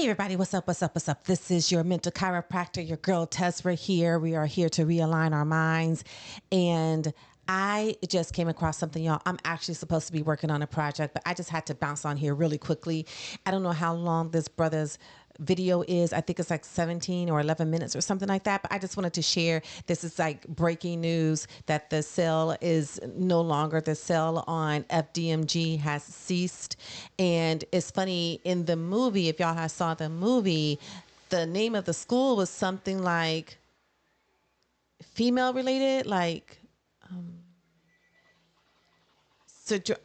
Hey everybody, what's up, what's up, what's up? This is your mental chiropractor, your girl Tesra here. We are here to realign our minds. And I just came across something, y'all. I'm actually supposed to be working on a project, but I just had to bounce on here really quickly. I don't know how long this brother's video is. I think it's like 17 or 11 minutes or something like that. But I just wanted to share, this is like breaking news that the sale is no longer, the sale on FDMG has ceased. And it's funny, in the movie, if y'all have saw the movie, the name of the school was something like female related, like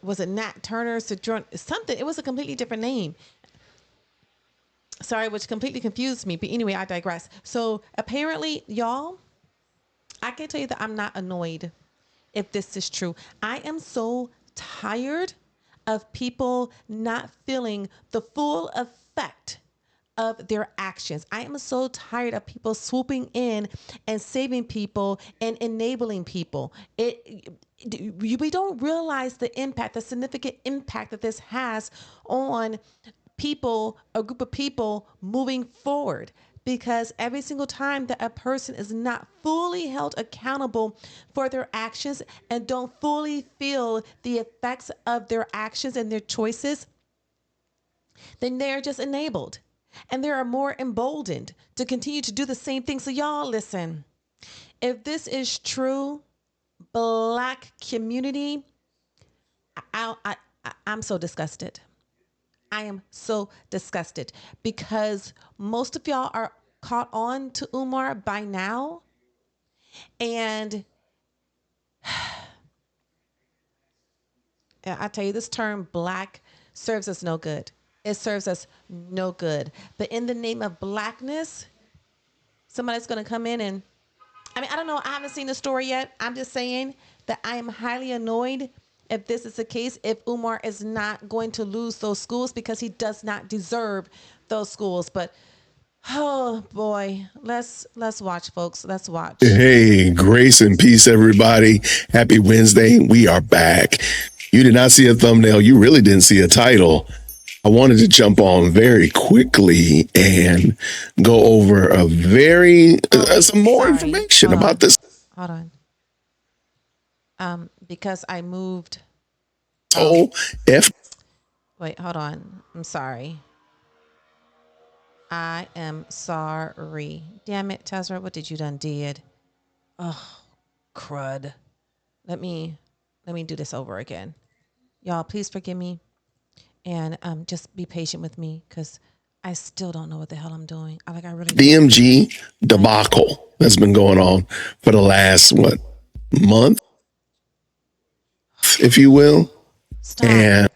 was it Nat Turner, Sojourn, something. It was a completely different name. Sorry, which completely confused me. But anyway, I digress. So apparently, y'all, I can tell you that I'm not annoyed if this is true. I am so tired of people not feeling the full effect of their actions. I am so tired of people swooping in and saving people and enabling people. We don't realize the impact, the significant impact that this has on people, a group of people moving forward. Because every single time that a person is not fully held accountable for their actions and don't fully feel the effects of their actions and their choices, then they're just enabled and they are more emboldened to continue to do the same thing. So y'all listen, if this is true, Black community, I'm so disgusted. I am so disgusted because most of y'all are caught on to Umar by now. And I tell you, this term black serves us no good. It serves us no good. But in the name of blackness, somebody's going to come in and, I mean, I don't know. I haven't seen the story yet. I'm just saying that I am highly annoyed if this is the case, if Umar is not going to lose those schools because he does not deserve those schools. But oh boy, let's watch, folks. Let's watch. Hey, grace and peace, everybody. Happy Wednesday. We are back. You did not see a thumbnail. You really didn't see a title. I wanted to jump on very quickly and go over a very some more Sorry. information Hold about on. this Hold on. Because I moved. whole F. Wait, hold on. I'm sorry. I am sorry. Damn it, Tezra, what did you done did? Oh, crud. Let me do this over again. Y'all, please forgive me and just be patient with me because I still don't know what the hell I'm doing. I really don't. FDMG debacle that's been going on for the last month, if you will. Stop. And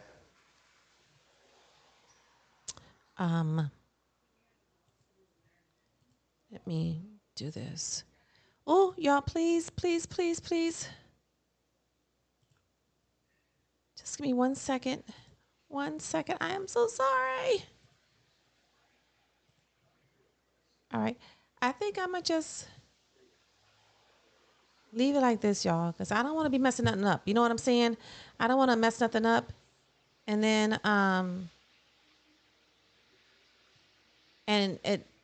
Let me do this. Oh, y'all, please, please, please, please. Just give me 1 second. 1 second. I am so sorry. All right. I think I'm going to just leave it like this, y'all, because I don't want to be messing nothing up. You know what I'm saying? I don't want to mess nothing up. And then,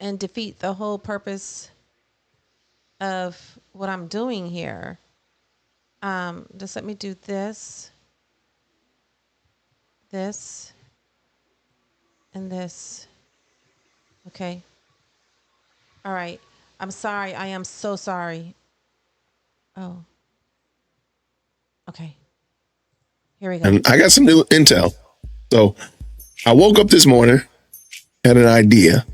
and defeat the whole purpose of what I'm doing here. Just let me do this, this, and this. Okay. All right. I'm sorry. I am so sorry. Oh. Okay. Here we go. I got some new intel. So I woke up this morning, had an idea.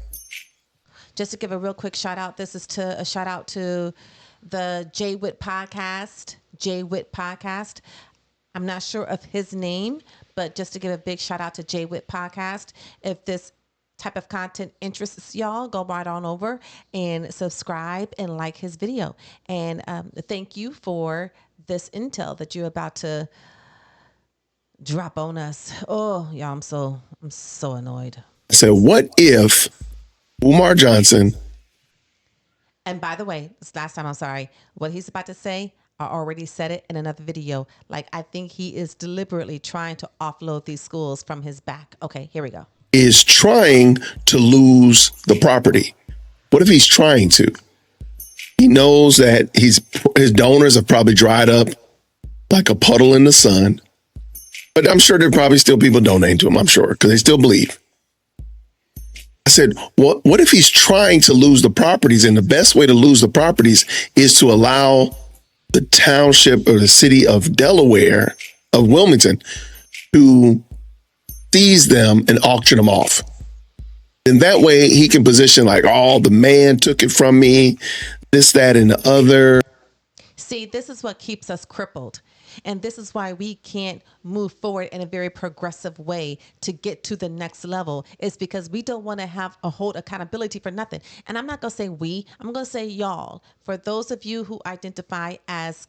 Just to give a real quick shout out, this is to a shout out to the J Witt podcast. J Witt podcast. I'm not sure of his name, but just to give a big shout out to J Witt podcast. If this type of content interests y'all, go right on over and subscribe and like his video. And thank you for this intel that you're about to drop on us. Oh, y'all, I'm so annoyed. I said, what if Umar Johnson? And by the way, this last time, I'm sorry, what he's about to say, I already said it in another video. Like, I think he is deliberately trying to offload these schools from his back. Okay, here we go. is trying to lose the property? What if he's trying to? He knows that his donors have probably dried up like a puddle in the sun. But I'm sure there are probably still people donating to him, I'm sure, because they still believe. I said, what if he's trying to lose the properties? And the best way to lose the properties is to allow the township or the city of Delaware, of Wilmington, to seize them and auction them off. And that way he can position like, oh, the man took it from me, this, that, and the other. See, this is what keeps us crippled. And this is why we can't move forward in a very progressive way to get to the next level. It's because we don't want to have a hold accountability for nothing. And I'm not going to say we, I'm going to say y'all. For those of you who identify as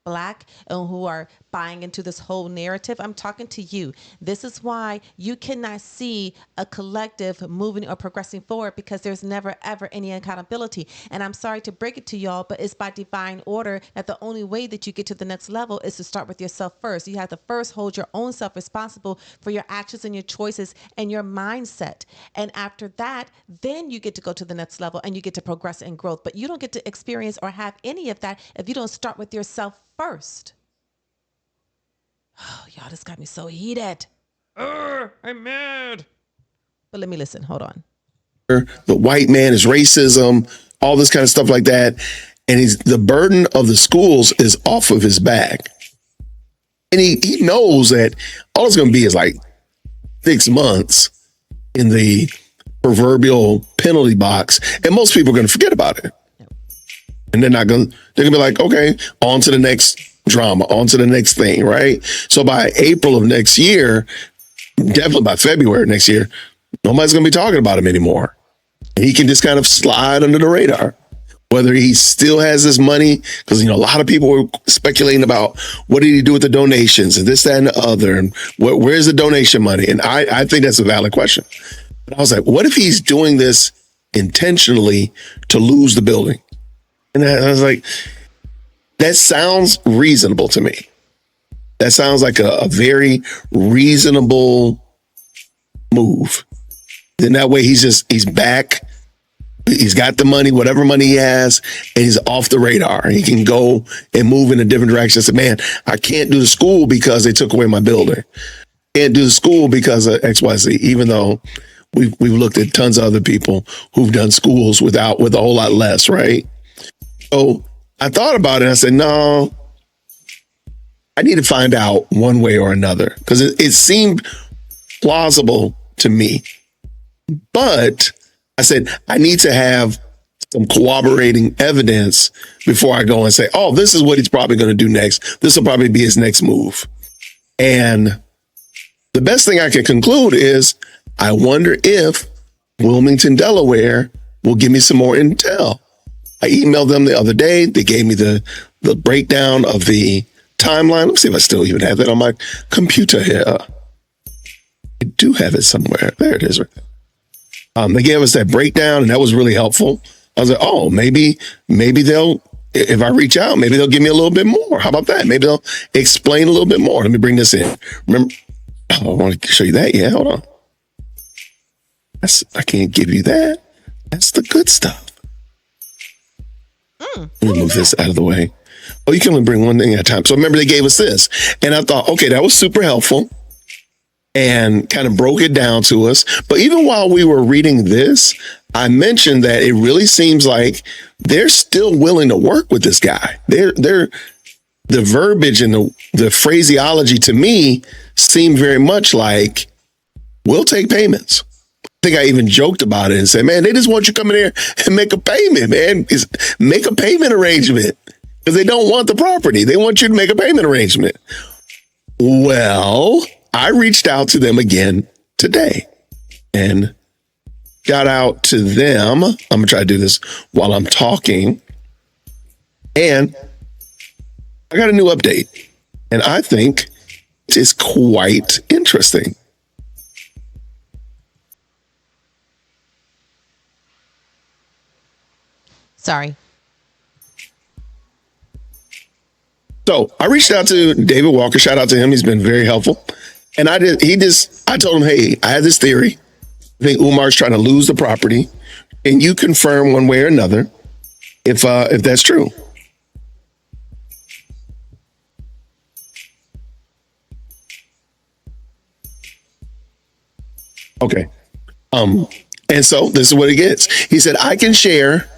Black and who are buying into this whole narrative, I'm talking to you. This is why you cannot see a collective moving or progressing forward, because there's never, ever any accountability. And I'm sorry to break it to y'all, but it's by divine order that the only way that you get to the next level is to start with yourself first. You have to first hold your own self responsible for your actions and your choices and your mindset. And after that, then you get to go to the next level and you get to progress and growth. But you don't get to experience or have any of that if you don't start with yourself first. Oh, y'all, this got me so heated. I'm mad. But let me listen. Hold on. The white man is racism, all this kind of stuff like that. And the burden of the schools is off of his back. And he knows that all it's going to be is like 6 months in the proverbial penalty box. And most people are going to forget about it. And they're going to be like, okay, on to the next drama, on to the next thing, right? So by April of next year, definitely by February next year, nobody's going to be talking about him anymore. And he can just kind of slide under the radar. Whether he still has this money, because, a lot of people were speculating about what did he do with the donations and this, that, and the other, and where's the donation money? And I think that's a valid question. But I was like, what if he's doing this intentionally to lose the building? And I was like, that sounds reasonable to me. That sounds like a very reasonable move. Then that way he's back. He's got the money, whatever money he has, and he's off the radar. He can go and move in a different direction. I said, man, I can't do the school because they took away my building. Can't do the school because of XYZ, even though we've looked at tons of other people who've done schools with a whole lot less, right? So I thought about it and I said, no, I need to find out one way or another, because it seemed plausible to me. But I said, I need to have some corroborating evidence before I go and say, oh, this is what he's probably going to do next. This will probably be his next move. And the best thing I can conclude is, I wonder if Wilmington, Delaware will give me some more intel. I emailed them the other day. They gave me the breakdown of the timeline. Let's see if I still even have that on my computer here. I do have it somewhere. There it is. Right there. They gave us that breakdown, and that was really helpful. I was like, oh, maybe they'll, if I reach out, maybe they'll give me a little bit more. How about that? Maybe they'll explain a little bit more. Let me bring this in. Remember, I want to show you that. Yeah, hold on. I can't give you that. That's the good stuff. Let me move this out of the way. Oh, you can only bring one thing at a time. So remember, they gave us this. And I thought, okay, that was super helpful. And kind of broke it down to us. But even while we were reading this, I mentioned that it really seems like they're still willing to work with this guy. The verbiage and the phraseology to me seemed very much like, we'll take payments. I think I even joked about it and said, man, they just want you to come in here and make a payment, man. Make a payment arrangement, because they don't want the property. They want you to make a payment arrangement. Well, I reached out to them again today, and shout out to them. I'm going to try to do this while I'm talking. And I got a new update, and I think it is quite interesting. Sorry. So I reached out to David Walker. Shout out to him. He's been very helpful. And I told him, hey, I had this theory. I think Umar's trying to lose the property. And you confirm one way or another if that's true. Okay. And so this is what he gets. He said, I can share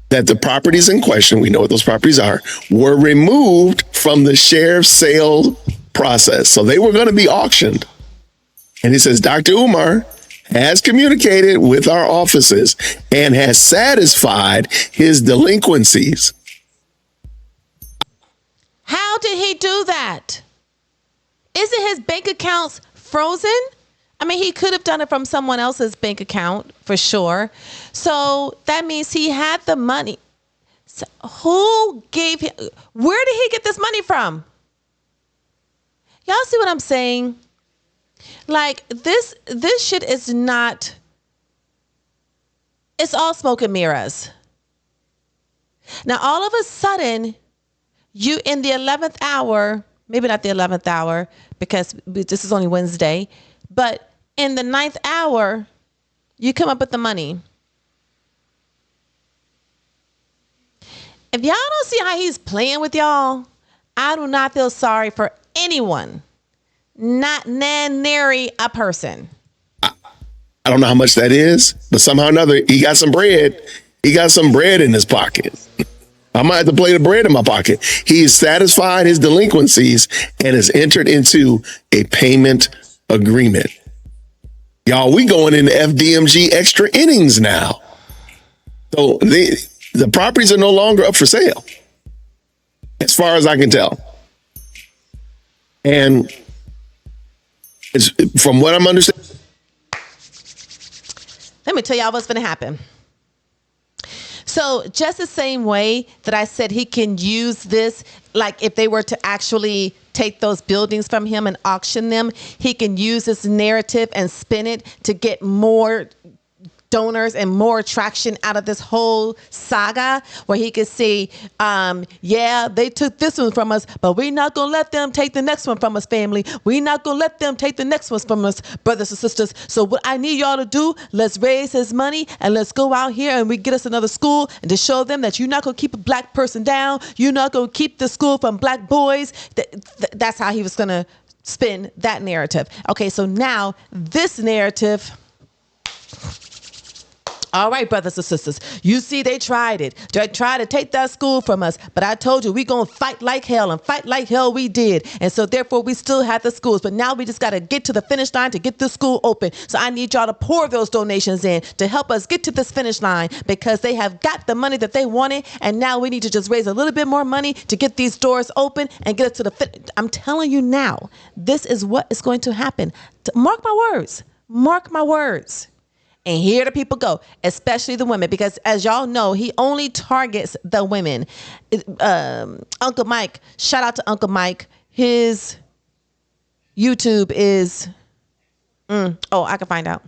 that the properties in question, we know what those properties are, were removed from the sheriff's sale process. So they were going to be auctioned. And he says, Dr. Umar has communicated with our offices and has satisfied his delinquencies. How did he do that? Isn't his bank accounts frozen? I mean, he could have done it from someone else's bank account for sure. So that means he had the money. So who gave him? Where did he get this money from? Y'all see what I'm saying? Like this shit is not. It's all smoke and mirrors. Now, all of a sudden, you in the 11th hour, maybe not the 11th hour because this is only Wednesday. But in the 9th hour, you come up with the money. If y'all don't see how he's playing with y'all, I do not feel sorry for anyone. Not nary a person. I don't know how much that is, but somehow or another, he got some bread. He got some bread in his pocket. I might have to play the bread in my pocket. He's satisfied his delinquencies and has entered into a payment agreement. Y'all, we going into FDMG extra innings now. So the properties are no longer up for sale, as far as I can tell. And it's, from what I'm understanding. Let me tell y'all what's going to happen. So just the same way that I said he can use this, like if they were to actually take those buildings from him and auction them, he can use this narrative and spin it to get more donors and more traction out of this whole saga, where he could say, yeah, they took this one from us, but we're not going to let them take the next one from us, family. We're not going to let them take the next ones from us, brothers and sisters. So what I need y'all to do, let's raise his money and let's go out here and we get us another school and to show them that you're not going to keep a black person down. You're not going to keep the school from black boys. That's how he was going to spin that narrative. Okay, so now this narrative. All right, brothers and sisters, you see they tried it. They tried to take that school from us, but I told you we going to fight like hell, and fight like hell we did. And so therefore we still have the schools, but now we just got to get to the finish line to get this school open. So I need y'all to pour those donations in to help us get to this finish line, because they have got the money that they wanted, and now we need to just raise a little bit more money to get these doors open and get it to the I'm telling you now, this is what is going to happen. Mark my words. Mark my words. And here the people go, especially the women, because as y'all know, he only targets the women. Uncle Mike, shout out to Uncle Mike. His YouTube is, I can find out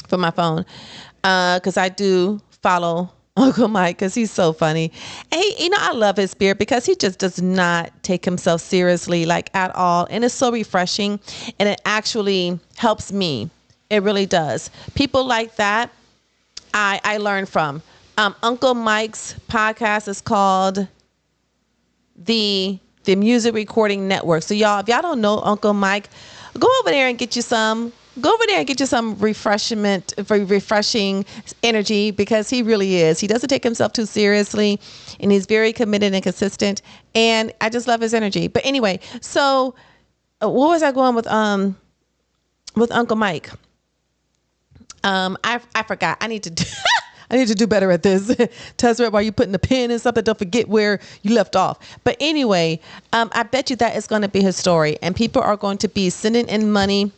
from my phone, because I do follow Uncle Mike because he's so funny. And he, I love his spirit because he just does not take himself seriously, like at all. And it's so refreshing, and it actually helps me. It really does. People like that, I learn from. Uncle Mike's podcast is called the Music Recording Network. So y'all, if y'all don't know Uncle Mike, go over there and get you some. Go over there and get you some refreshing energy, because he really is. He doesn't take himself too seriously, and he's very committed and consistent. And I just love his energy. But anyway, so what was I going with Uncle Mike? I forgot. I need to do better at this. Tezra, while you putting the pin and something, don't forget where you left off. But anyway, I bet you that is going to be his story, and people are going to be sending in money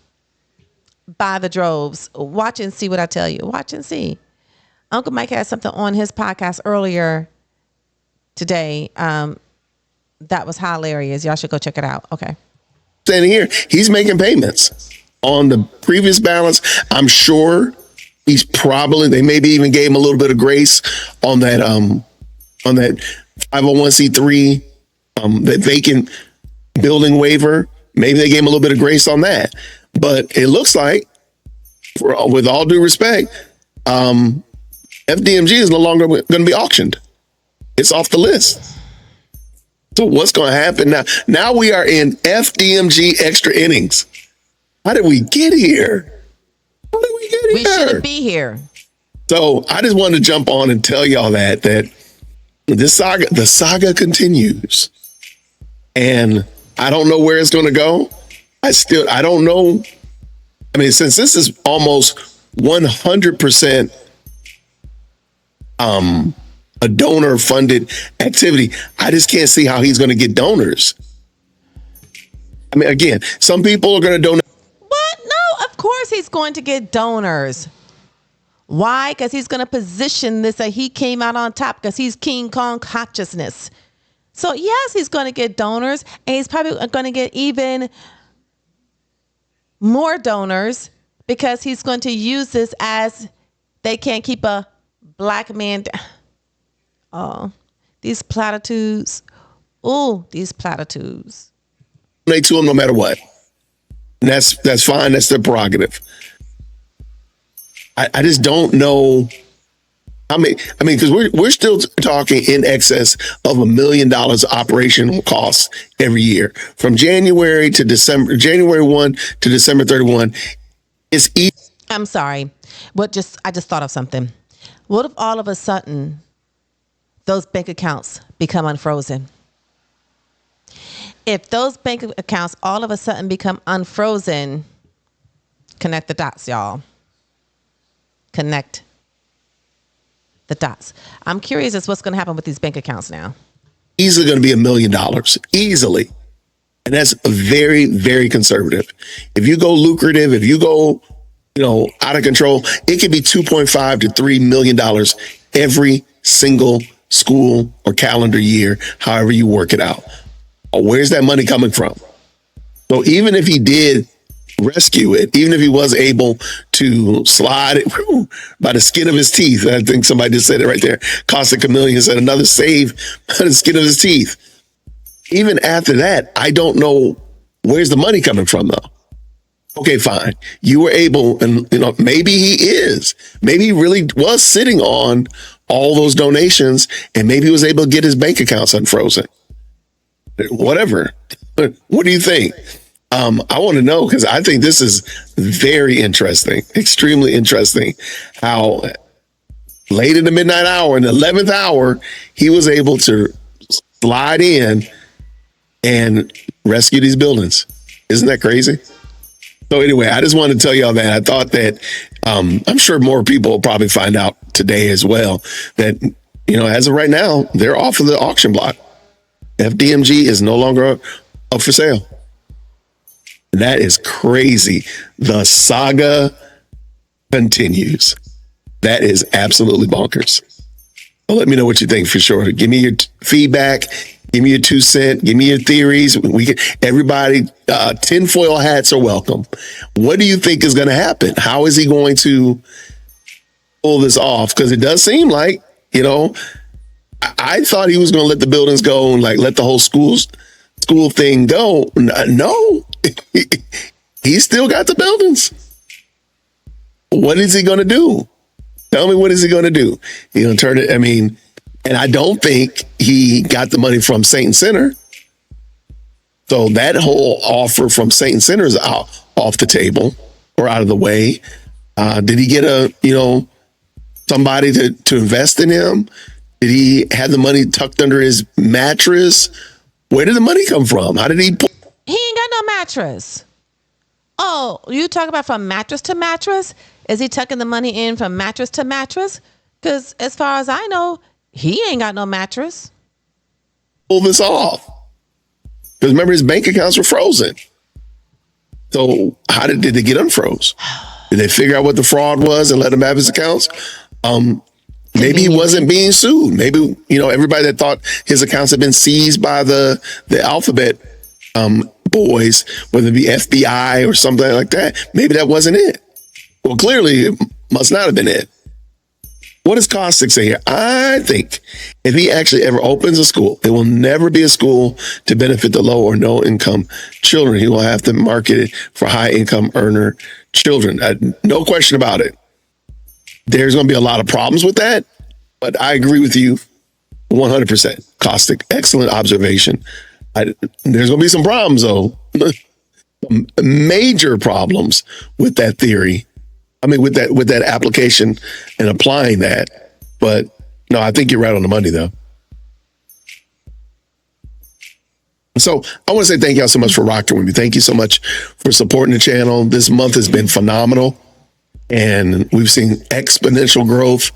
by the droves. Watch and see what I tell you. Watch and see. Uncle Mike had something on his podcast earlier today. That was hilarious. Y'all should go check it out. Okay. Standing here, he's making payments on the previous balance. I'm sure he's probably, they maybe even gave him a little bit of grace on that 501c3 that vacant building waiver. Maybe they gave him a little bit of grace on that. But it looks like with all due respect, FDMG is no longer going to be auctioned. It's off the list. So what's going to happen now? Now we are in FDMG extra innings. How did we get here? How did we get here? We shouldn't be here. So I just wanted to jump on and tell y'all that the saga continues. And I don't know where it's going to go. I don't know. I mean, since this is almost 100% a donor funded activity, I just can't see how he's going to get donors. I mean, again, some people are going to donate. What? No, of course he's going to get donors. Why? Because he's going to position this that he came out on top because he's King Kong consciousness. So yes, he's going to get donors, and he's probably going to get even more donors because he's going to use this as they can't keep a black man down. Oh, these platitudes. Oh, these platitudes. Donate to him no matter what. And that's fine. That's their prerogative. I just don't know. Because we're still talking in excess of $1 million operational costs every year from January 1 to December 31. It's easy. I'm sorry. I just thought of something. What if all of a sudden those bank accounts become unfrozen? If those bank accounts all of a sudden become unfrozen, connect the dots, y'all. Connect the dots. I'm curious as what's going to happen with these bank accounts now. Easily going to be $1 million. Easily. And that's very, very conservative. If you go lucrative, if you go, out of control, it could be $2.5 to $3 million every single school or calendar year, however you work it out. Where's that money coming from? So even if he did rescue it, even if he was able to slide it by the skin of his teeth, I think somebody just said it right there, cost a chameleon said another save by the skin of his teeth. Even after that, I don't know where's the money coming from though. Okay, fine. You were able, and maybe maybe he really was sitting on all those donations and maybe he was able to get his bank accounts unfrozen. Whatever. What do you think? I want to know because I think this is very interesting, extremely interesting how late in the midnight hour, in the 11th hour, he was able to slide in and rescue these buildings. Isn't that crazy? So anyway, I just wanted to tell y'all that I thought that I'm sure more people will probably find out today as well that, as of right now, they're off of the auction block. FDMG is no longer up for sale. That is crazy. The saga continues. That is absolutely bonkers. Well, let me know what you think for sure. Give me your feedback. Give me your 2 cents. Give me your theories. Everybody, tinfoil hats are welcome. What do you think is going to happen? How is he going to pull this off? Because it does seem like, I thought he was going to let the buildings go and let the whole school thing go. No, he still got the buildings. What is he going to do? Tell me, what is he going to do? He's going to turn it. And I don't think he got the money from Saint Center. So that whole offer from Saint Center is off the table or out of the way. Did he get somebody to invest in him? Did he have the money tucked under his mattress? Where did the money come from? How did he pull? He ain't got no mattress. Oh, you talk about from mattress to mattress? Is he tucking the money in from mattress to mattress? Because as far as I know, he ain't got no mattress. Pull this off. Because remember, his bank accounts were frozen. So how did they get unfroze? Did they figure out what the fraud was and let him have his accounts? Maybe he wasn't being sued. Maybe, everybody that thought his accounts had been seized by the alphabet boys, whether it be FBI or something like that, maybe that wasn't it. Well, clearly it must not have been it. What does Caustic say here? I think if he actually ever opens a school, it will never be a school to benefit the low or no income children. He will have to market it for high income earner children. No question about it. There's going to be a lot of problems with that, but I agree with you 100%. Caustic, excellent observation. There's going to be some problems, though. Major problems with that theory. I mean, with that application and applying that. But no, I think you're right on the money, though. So I want to say thank y'all so much for rocking with me. Thank you so much for supporting the channel. This month has been phenomenal. And we've seen exponential growth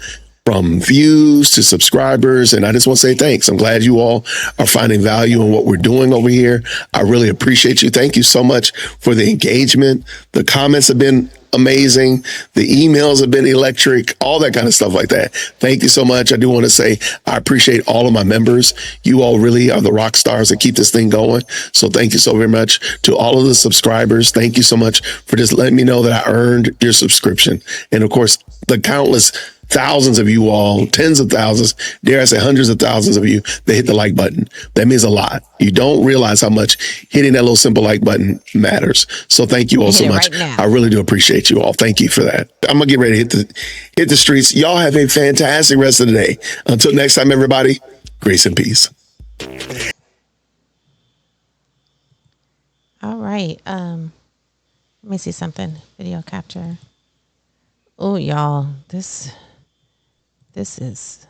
from views to subscribers. And I just want to say thanks. I'm glad you all are finding value in what we're doing over here. I really appreciate you. Thank you so much for the engagement. The comments have been amazing. The emails have been electric, all that kind of stuff like that. Thank you so much. I do want to say I appreciate all of my members. You all really are the rock stars that keep this thing going. So thank you so very much to all of the subscribers. Thank you so much for just letting me know that I earned your subscription. And of course, the countless thousands of you all, tens of thousands, dare I say hundreds of thousands of you that hit the like button. That means a lot. You don't realize how much hitting that little simple like button matters. So thank you all so much. Right, I really do appreciate you all. Thank you for that. I'm gonna get ready to hit the streets. Y'all have a fantastic rest of the day. Until next time, everybody, grace and peace. All right. Let me see something. Video capture. Oh, y'all, this is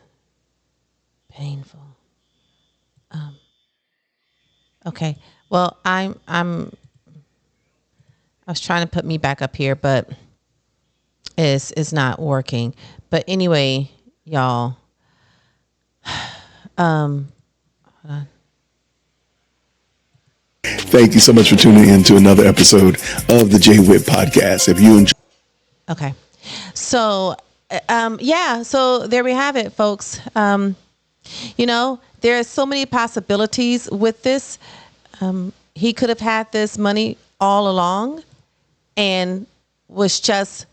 painful. Okay. Well, I was trying to put me back up here, but it's not working. But anyway, y'all, hold on. Thank you so much for tuning in to another episode of the Jay Witt Podcast. If you enjoy. Okay. So, yeah, so there we have it, folks. You know, there are so many possibilities with this. He could have had this money all along and was just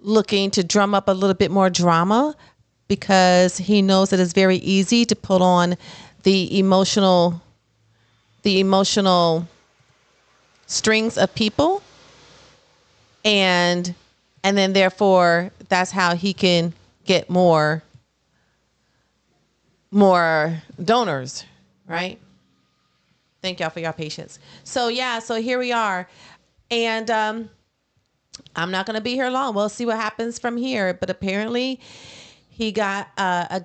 looking to drum up a little bit more drama because he knows that it's very easy to put on the emotional strings of people. And then therefore that's how he can get more donors, right? Thank y'all for your patience. So yeah, so here we are. And I'm not going to be here long. We'll see what happens from here. But apparently he got a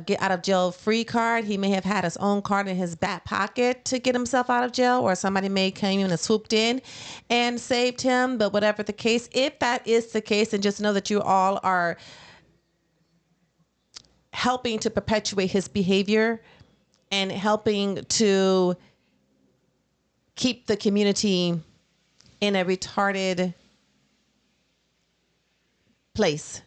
get out of jail free card. He may have had his own card in his back pocket to get himself out of jail, or somebody may came in and swooped in and saved him. But whatever the case, if that is the case, then just know that you all are helping to perpetuate his behavior and helping to keep the community in a retarded place.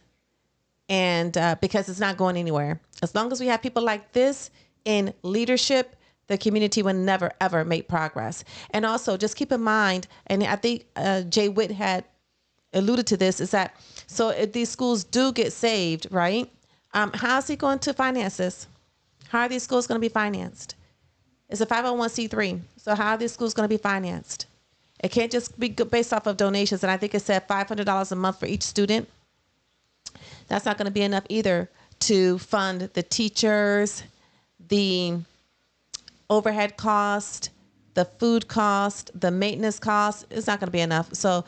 And because it's not going anywhere. As long as we have people like this in leadership, the community will never, ever make progress. And also just keep in mind, and I think Jay Witt had alluded to this, is that so if these schools do get saved, right? How's he going to finance this? How are these schools going to be financed? It's a 501c3. So how are these schools going to be financed? It can't just be based off of donations. And I think it said $500 a month for each student. That's not going to be enough either to fund the teachers, the overhead cost, the food cost, the maintenance cost. It's not going to be enough. So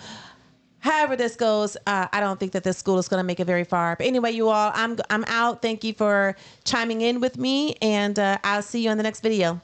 however this goes, I don't think that this school is going to make it very far. But anyway, you all, I'm out. Thank you for chiming in with me, and I'll see you in the next video.